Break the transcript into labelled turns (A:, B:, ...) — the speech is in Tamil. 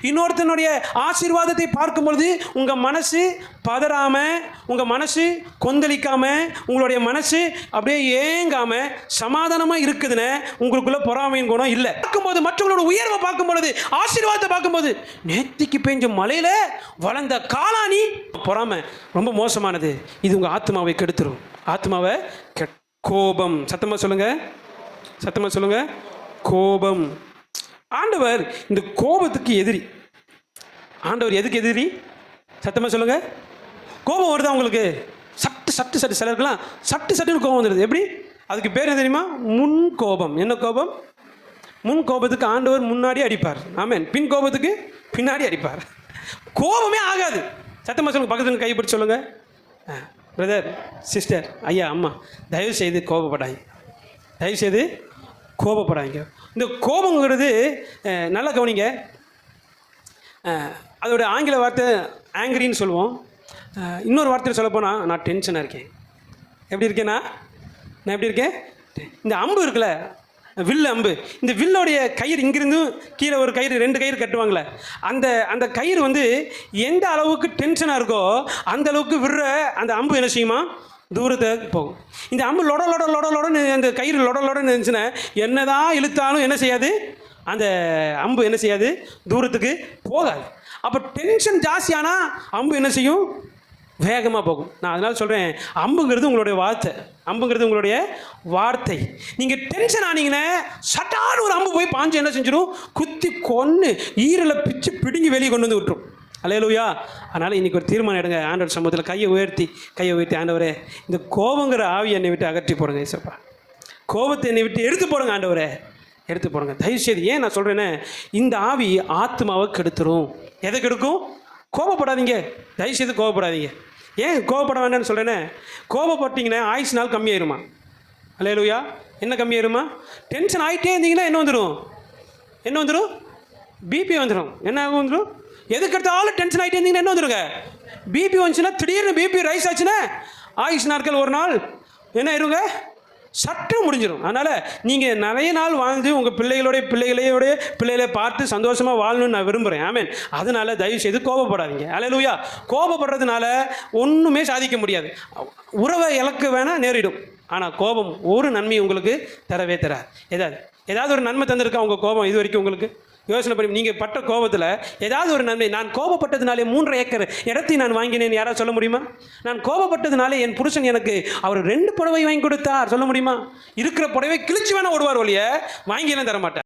A: இன்னொருத்தனுடைய ஆசீர்வாதத்தை பார்க்கும் பொழுது உங்கள் மனசு பதறாம, உங்கள் மனசு கொந்தளிக்காம, உங்களுடைய மனசு அப்படியே ஏங்காம சமாதானமாக இருக்குதுன்னு உங்களுக்குள்ள பொறாமையின் குணம் இல்லை. பார்க்கும்போது மற்றவங்களோட உயர்வை பார்க்கும் பொழுது, ஆசீர்வாதத்தை பார்க்கும்போது, நேத்திக்கு பெஞ்ச மலையில் வளர்ந்த காளானி பொறாமை ரொம்ப மோசமானது. இது உங்கள் ஆத்மாவை கெடுத்துரும். ஆத்மாவை கோபம். சத்தமாக சொல்லுங்க, சத்தமாக சொல்லுங்க. கோபம். ஆண்டவர் இந்த கோபத்துக்கு எதிரி. ஆண்டவர் எதுக்கு எதிரி? சத்தமாக சொல்லுங்க. கோபம் வருதா உங்களுக்கு? சட்டு சட்டு சட்டு சிலருக்குலாம் சட்டு சட்டுன்னு கோபம் வந்துடுது. எப்படி? அதுக்கு பேர் என்ன தெரியுமா? முன் கோபம். என்ன கோபம்? முன் கோபத்துக்கு ஆண்டவர் முன்னாடி அடிப்பார். ஆமென். பின் கோபத்துக்கு பின்னாடி அடிப்பார். கோபமே ஆகாது. சத்தமாக சொல்லுங்க. பக்கத்தில் கைப்பிடிச்சு சொல்லுங்க. பிரதர், சிஸ்டர், ஐயா, அம்மா, தயவு செய்து கோபப்படாங்க. தயவு செய்து கோபப்படாங்க. இந்த கோபங்கிறது நல்லா கவனிங்க. அதோட ஆங்கில வார்த்தை ஆங்கிரின்னு சொல்லுவோம். இன்னொரு வார்த்தையில் சொல்லப்போனால் நான் டென்ஷனாக இருக்கேன். எப்படி இருக்கேன்னா, நான் எப்படி இருக்கேன்? இந்த அம்பு இருக்குல்ல, வில்லு அம்பு, இந்த வில்லோடைய கயிறு இங்கிருந்து கீழே ஒரு கயிறு, 2 கயிறு கட்டுவாங்களே, அந்த கயிறு வந்து எந்த அளவுக்கு டென்ஷனாக இருக்கோ அந்த அளவுக்கு விடுற அந்த அம்பு என்ன செய்யுமா? தூரத்தை போகும். இந்த அம்பு லொட லொட லொட லொடன்னு, அந்த கயிறு லொட லொடன்னு இருந்துச்சுன்னா என்னதான் இழுத்தாலும் என்ன செய்யாது? அந்த அம்பு என்ன செய்யாது? தூரத்துக்கு போகாது. அப்போ டென்ஷன் ஜாஸ்தியானால் அம்பு என்ன செய்யும்? வேகமாக போகும். நான் அதனால் சொல்கிறேன், அம்புங்கிறது உங்களுடைய வார்த்தை. அம்புங்கிறது உங்களுடைய வார்த்தை. நீங்கள் டென்ஷன் ஆனீங்கன்னா சட்டான ஒரு அம்பு போய் பாஞ்சு என்ன செஞ்சிடும்? குத்தி கொன்று ஈரலை பிச்சு பிடுங்கி வெளியே கொண்டு வந்து விட்டுரும். அல்லேலூயா. அதனால் இன்றைக்கி ஒரு தீர்மானம் எடுங்க. ஆண்டவர் சமூகத்தில் கையை உயர்த்தி ஆண்டவரே, இந்த கோபங்கிற ஆவி என்னை விட்டு அகற்றி போடுங்க. ஏசப்பா, கோபத்தை என்னை விட்டு எடுத்து போடுங்க ஆண்டவரே, எடுத்து போடுங்க தயவுசெய்து. ஏன் நான் சொல்கிறேன்னா, இந்த ஆவி ஆத்மாவை கெடுத்துரும். எதை கெடுக்கும்? கோபப்படாதீங்க, தயவுசெய்து கோபப்படாதீங்க. ஏன் கோபப்பட வேண்டாம்னு சொல்கிறேன்னா, கோபப்பட்டீங்கன்னா ஆயுசு நாள் கம்மியாயிருமா? அல்லேலூயா. என்ன கம்மியாயிருமா? டென்ஷன் ஆகிட்டே இருந்தீங்கன்னா என்ன வந்துடும்? என்ன வந்துடும்? பிபி வந்துடும். என்ன ஆகும்? வந்துடும். எதுக்கெடுத்தாலும் டென்ஷன் ஆகிட்டே இருந்தீங்கன்னா என்ன வந்துடுங்க? பிபி வந்துச்சுன்னா, திடீர்னு பிபி ரைஸ் ஆச்சுன்னா ஆயுஷ் நாட்கள் ஒரு நாள் என்ன ஆயிருங்க? சட்டு முடிஞ்சிடும். அதனால் நீங்கள் நிறைய நாள் வாழ்ந்து உங்கள் பிள்ளைகளை பார்த்து சந்தோஷமாக வாழணும்னு நான் விரும்புகிறேன். ஆமென். அதனால் தயவு செய்து கோபப்படாதீங்க. அல்லேலூயா. கோபப்படுறதுனால ஒன்றுமே சாதிக்க முடியாது. உறவை இழக்க வேணால் நேரிடும். ஆனால் கோபம் ஒரு நன்மை உங்களுக்கு தரவே தராது. ஏதாவது ஒரு நன்மை தந்திருக்கா உங்கள் கோபம் இது வரைக்கும்? உங்களுக்கு யோசனை பண்ணி நீங்கள் பட்ட கோபத்தில் ஏதாவது ஒரு நன்மை? நான் கோபப்பட்டதுனாலே 3 ஏக்கர் இடத்தை நான் வாங்கினேன் யாராவது சொல்ல முடியுமா? நான் கோபப்பட்டதுனாலே என் புருஷன் எனக்கு அவர் 2 புடவை வாங்கி கொடுத்தார் சொல்ல முடியுமா? இருக்கிற புடவை கிழிச்சு வேணால் ஓடுவார் ஒழிய வாங்கியெல்லாம் தர மாட்டார்.